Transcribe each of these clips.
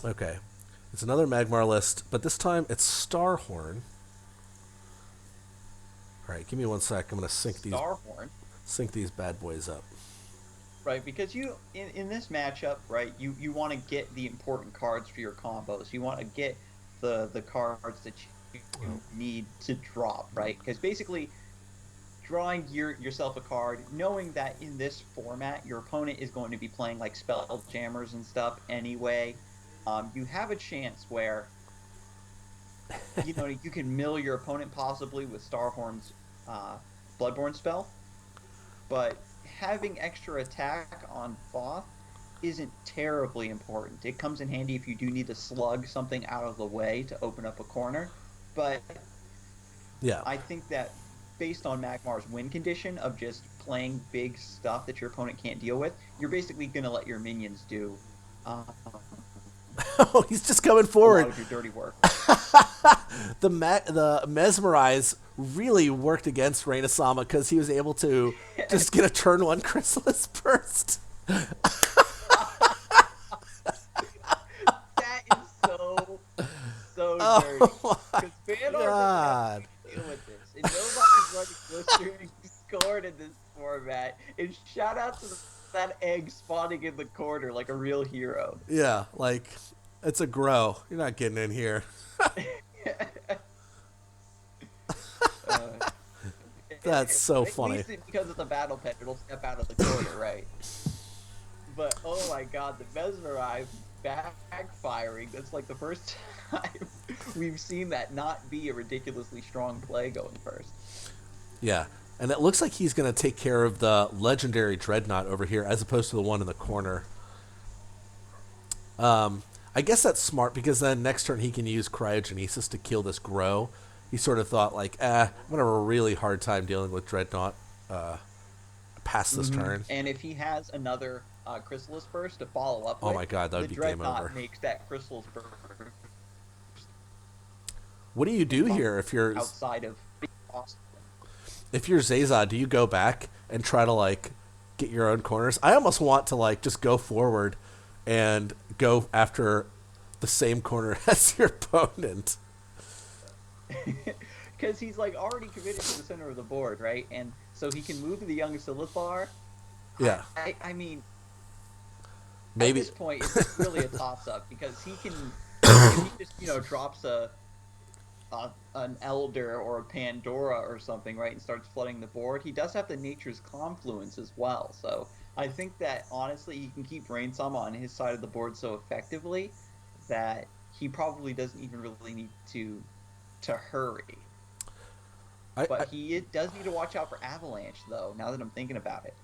Okay. It's another Magmar list, but this time it's Starhorn. All right, give me one sec. I'm gonna Starhorn, sync these bad boys up. right? Because in this matchup, right, you want to get the important cards for your combos. You want to get the cards that you need to drop, right? Because basically drawing yourself a card, knowing that in this format your opponent is going to be playing like spell jammers and stuff anyway, you have a chance where you can mill your opponent possibly with Starhorn's uh, Bloodborne spell, but having extra attack on Thoth isn't terribly important. It comes in handy if you do need to slug something out of the way to open up a corner, but Yeah. I think that based on Magmar's win condition of just playing big stuff that your opponent can't deal with, you're basically going to let your minions do Oh, he's just coming a lot forward. of your dirty work. The mesmerize really worked against Rainesama because he was able to just get a turn one Chrysalis burst. That is so dirty Oh my because Fandor doesn't have god. to deal with this, and nobody's running blistering scored in this format. And shout out to that egg spawning in the corner like a real hero. Yeah, like it's a grow. You're not getting in here. uh, That's so at funny. least because of the battle pet, it'll step out of the corner, right? But oh my god, the mesmerize backfiring. That's like the first time we've seen that not be a ridiculously strong play going first. Yeah. And it looks like he's going to take care of the legendary Dreadnought over here as opposed to the one in the corner. I guess that's smart because then next turn he can use Cryogenesis to kill this Grow. He sort of thought, like, I'm going to have a really hard time dealing with Dreadnought past this turn. And if he has another Chrysalis Burst to follow up Oh with, my god, that the would be game Dreadnought over. makes that Chrysalis Burst What do you do here outside of cost. if you're Zeza? Do you go back and try to like get your own corners? I almost want to like just go forward and go after the same corner as your opponent. Because he's like already committed to the center of the board, right? And so he can move to the young Silithar. Yeah, I mean, at maybe. this point, it's really a toss up because he can, if he just drops a an Elder or a Pandora or something, right, and starts flooding the board, he does have the Nature's Confluence as well. So I think that honestly, he can keep Rainsama on his side of the board so effectively that he probably doesn't even really need to hurry. I, But he does need to watch out for Avalanche, though. Now that I'm thinking about it.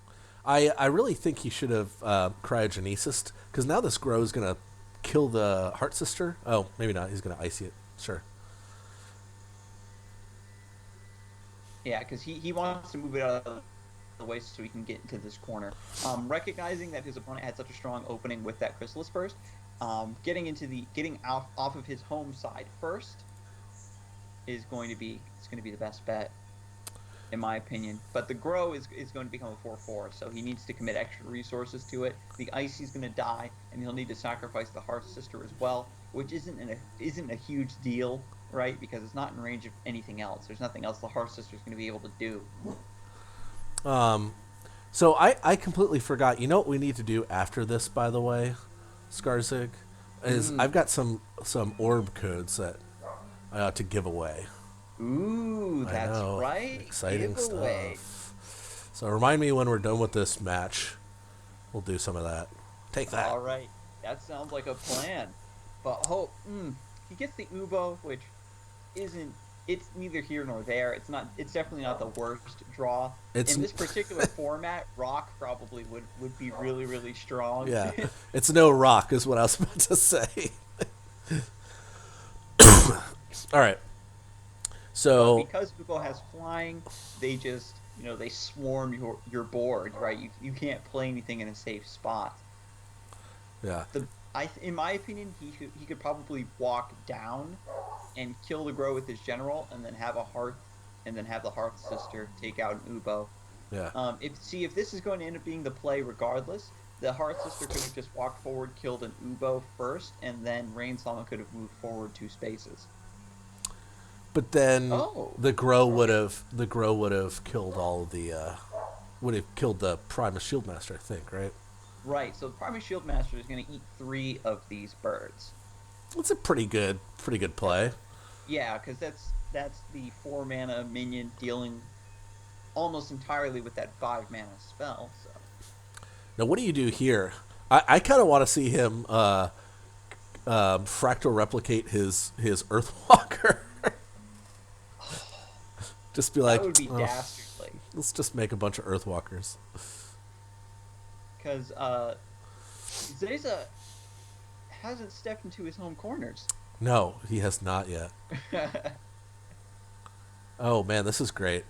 I really think he should have cryogenesis because now this grow is gonna kill the Heart Sister. Oh, maybe not. He's gonna icy it. Sure. Yeah, because he wants to move it out of the way so he can get into this corner. Recognizing that his opponent had such a strong opening with that Chrysalis Burst, getting off of his home side first is going to be the best bet in my opinion. But the grow is going to become a 4/4, so he needs to commit extra resources to it. The icy's going to die, and he'll need to sacrifice the Hearth Sister as well, which isn't a huge deal, right? Because it's not in range of anything else. There's nothing else the Hearth Sister is going to be able to do. So I completely forgot. You know what we need to do after this, by the way, Skarzig, is Mm. I've got some orb codes that I ought to give away. Ooh, I that's know, right. exciting Giveaway. stuff. So remind me when we're done with this match. We'll do some of that. Take that. All right, that sounds like a plan. But hope he gets the Ubo, which isn't. It's neither here nor there. It's not. It's definitely not the worst draw It's in this particular format. Rock probably would be really strong. yeah, it's no rock is what I was about to say. All right. But So because Ubo has flying, they just they swarm your board. Right, you can't play anything in a safe spot. yeah, In my opinion, he could probably walk down and kill the Grow with his general, and then have a Hearth, and then have the Hearth Sister take out an Ubo. yeah. If this is going to end up being the play regardless, the Heart Sister could have just walked forward, killed an Ubo first, and then Rainesama could have moved forward 2 spaces. But then Oh, okay. the Grow would have killed all the would have killed the Primus Shieldmaster, I think, right? Right, so the Primus Shield Master is going to eat 3 of these birds. It's a pretty good play. Yeah, because that's the 4 mana minion dealing almost entirely with that 5 mana spell. So Now, what do you do here? I kind of want to see him fractal replicate his Earthwalker. Just be that like, would be oh, dastardly. let's just make a bunch of Earthwalkers. Because Zeza hasn't stepped into his home corners. No, he has not yet. Oh man, this is great.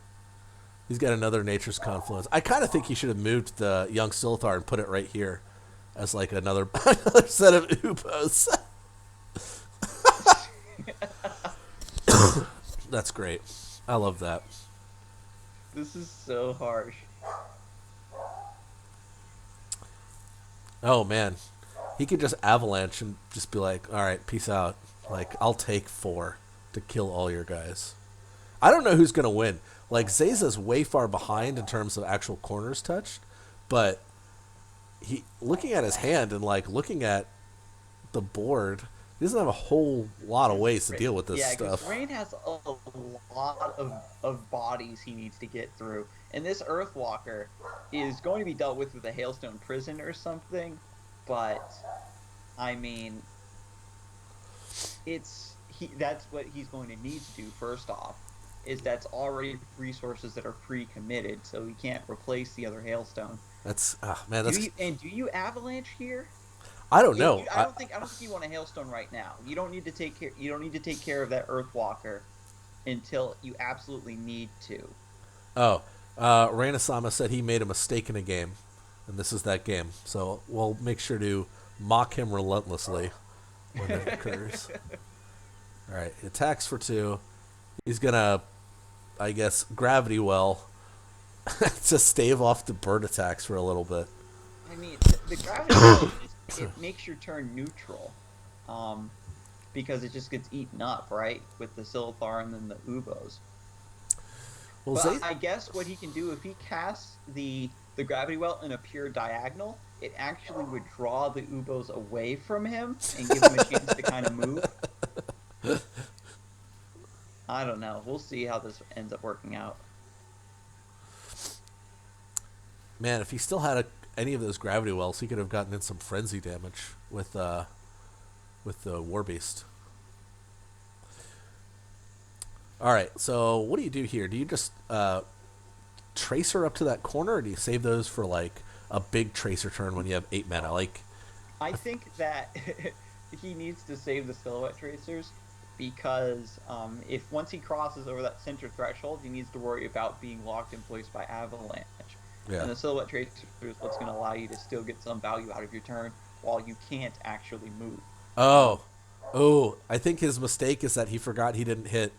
He's got another Nature's Confluence. I kind of think he should have moved the young Silithar and put it right here as like another another set of Ubos. That's great. I love that. This is so harsh. Oh man, he could just avalanche and just be like, "All right, peace out." Like, I'll take 4 to kill all your guys. I don't know who's gonna win. Like, Zeza's way far behind in terms of actual corners touched, but he looking at his hand and like looking at the board, he doesn't have a whole lot of ways to deal with this Yeah, because stuff. Rain has a lot of bodies he needs to get through. And this Earthwalker is going to be dealt with a Hailstone Prison or something. But, I mean, that's what he's going to need to do first off. Is that's already resources that are pre-committed, so he can't replace the other Hailstone. That's man, that's Do you Avalanche here? I don't know. I don't think you want a Hailstone right now. You don't need to take care. You don't need to take care of that Earthwalker until you absolutely need to. Oh, Rainesama said he made a mistake in a game, and this is that game. So we'll make sure to mock him relentlessly when it occurs. All right, he attacks for 2. He's gonna, I guess, gravity well to stave off the bird attacks for a little bit. I mean, the gravity well, it makes your turn neutral, because it just gets eaten up, right, with the Silithar and then the Ubos. Well, But I guess what he can do if he casts the gravity well in a pure diagonal, it actually would draw the Ubos away from him and give him a chance to kind of move. I don't know. We'll see how this ends up working out. man, if he still had any of those gravity wells, he could have gotten in some frenzy damage with the War Beast. All right, so what do you do here? Do you just tracer up to that corner, or do you save those for like a big tracer turn when you have 8 mana? Like, I think that he needs to save the Silhouette Tracers because if once he crosses over that center threshold, he needs to worry about being locked in place by Avalanche. yeah. And the Silhouette Tracer is what's going to allow you to still get some value out of your turn while you can't actually move. Oh, I think his mistake is that he forgot he didn't hit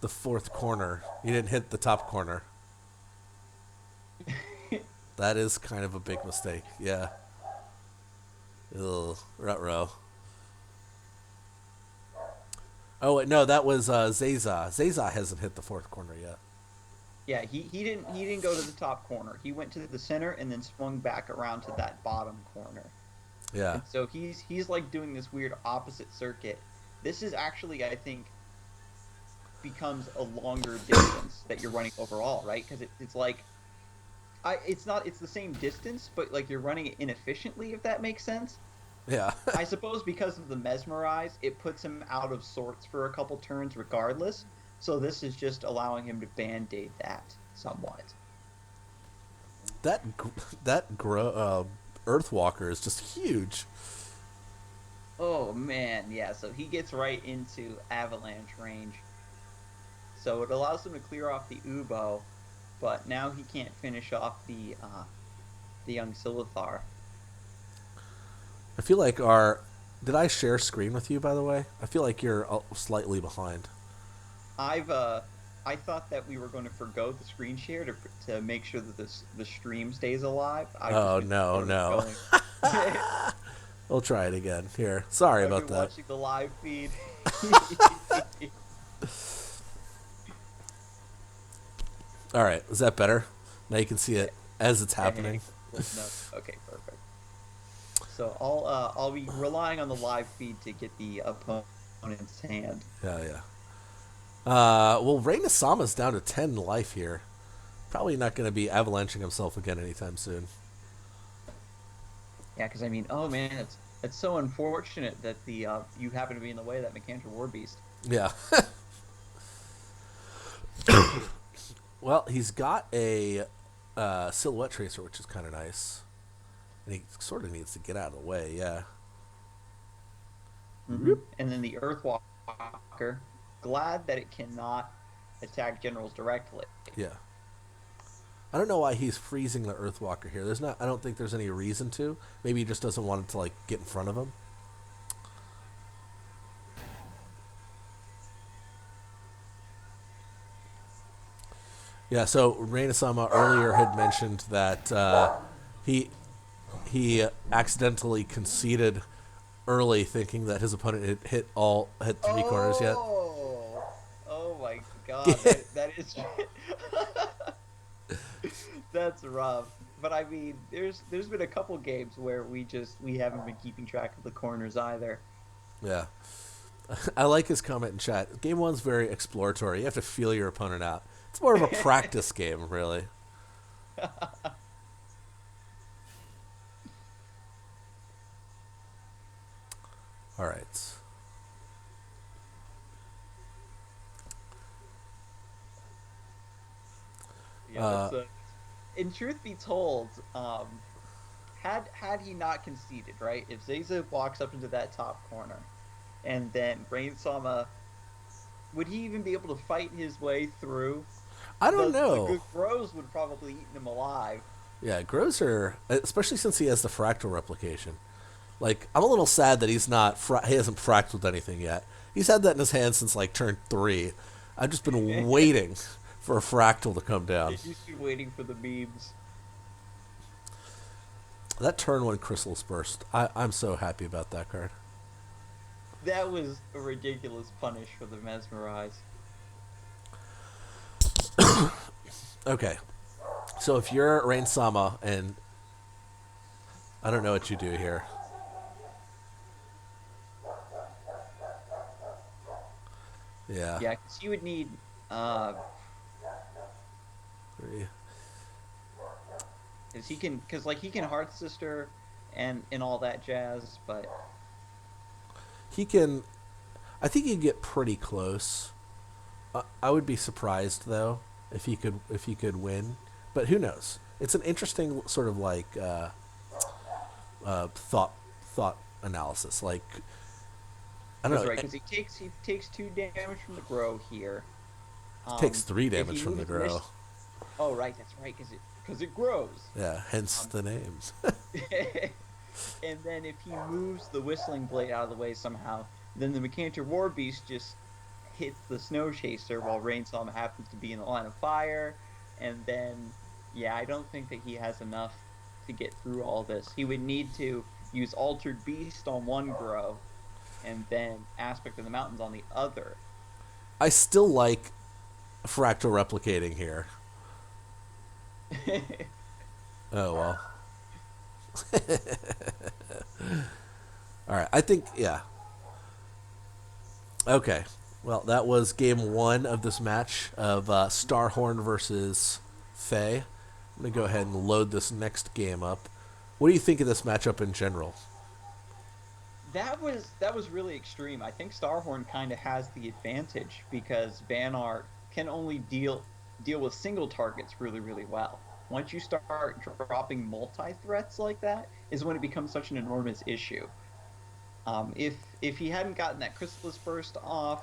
the 4th corner. He didn't hit the top corner. That is kind of a big mistake. Yeah. Ugh, ruh-roh. Oh wait, no, that was Zeza. Zeza hasn't hit the 4th corner yet. Yeah, he didn't go to the top corner. He went to the center and then swung back around to that bottom corner. Yeah. And so he's like doing this weird opposite circuit. This is actually, I think, becomes a longer distance that you're running overall, right? Because it's like, it's the same distance, but like you're running it inefficiently, if that makes sense. Yeah. I suppose because of the Mesmerize, it puts him out of sorts for a couple turns regardless. So this is just allowing him to band-aid that somewhat. that Earthwalker is just huge. Oh man, yeah. So he gets right into Avalanche range. So it allows him to clear off the Ubo, but now he can't finish off the young Silithar. I feel like did I share screen with you, by the way? I feel like you're slightly behind. I've I thought that we were going to forgo the screen share to make sure that the stream stays alive. I've just Oh, been no, sort of no. going. We'll try it again. Here. Sorry I've about been that. watching the live feed. All right. Is that better? Now you can see it as it's happening. No. Okay, perfect. So I'll be relying on the live feed to get the opponent's hand. Yeah, yeah. Well, Rainesama's down to 10 life here. Probably not going to be avalanching himself again anytime soon. Yeah, because I mean, oh man, it's so unfortunate that the you happen to be in the way of that Mechanical War Beast. Yeah. Well, he's got a Silhouette Tracer, which is kind of nice. And he sort of needs to get out of the way, yeah. Mm-hmm. And then the Earthwalker, glad that it cannot attack generals directly. Yeah. I don't know why he's freezing the Earthwalker here. I don't think there's any reason to. Maybe he just doesn't want it to like get in front of him. Yeah, so Rainesama earlier had mentioned that he accidentally conceded early, thinking that his opponent had hit three corners yet. Oh my god, that is that's rough. But I mean, there's been a couple games where we haven't been keeping track of the corners either. Yeah. I like his comment in chat. Game 1's very exploratory. You have to feel your opponent out. It's more of a practice game, really. All right. Yeah, in truth be told, had he not conceded, right? If Zeza walks up into that top corner, and then Rainesama, would he even be able to fight his way through? I don't know. The good Grows would probably eat him alive. Yeah, Grows are, especially since he has the fractal replication. Like, I'm a little sad that he hasn't fractaled anything yet. He's had that in his hand since like turn 3. I've just been waiting for a fractal to come down. He's used to waiting for the memes. That turn 1 Chrysalis Burst, I'm so happy about that card. That was a ridiculous punish for the Mesmerize. Okay. So if you're Rainesama, and I don't know what you do here. Yeah. Yeah, because you would need 3. Because he can Hearth Sister and all that jazz, but He can, I think he can get pretty close. I would be surprised though if he could win, but who knows? It's an interesting sort of like thought analysis. Like, I don't know. right, because he takes 2 damage from the Grow here. Takes 3 damage from the Grow. Oh right, that's right, because it grows. Yeah, hence the names. And then if he moves the Whistling Blade out of the way somehow, then the Mechanical War Beast just hits the Snow Chaser while Rainesama happens to be in the line of fire. And then, yeah, I don't think that he has enough to get through all this. He would need to use Altered Beast on one Grow, and then Aspect of the Mountains on the other. I still like fractal replicating here. Oh, well. All right. I think, yeah. Okay. Well, that was game 1 of this match of Starhorn versus Faye. I'm going to go ahead and load this next game up. What do you think of this matchup in general? That was really extreme. I think Starhorn kind of has the advantage because Banart can only deal with single targets really, really well. Once you start dropping multi-threats like that is when it becomes such an enormous issue. If he hadn't gotten that Chrysalis Burst off,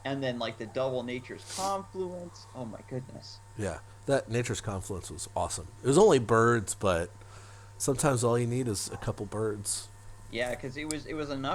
and then like the double Nature's Confluence, oh my goodness. Yeah, that Nature's Confluence was awesome. It was only birds, but sometimes all you need is a couple birds. Yeah, because it was enough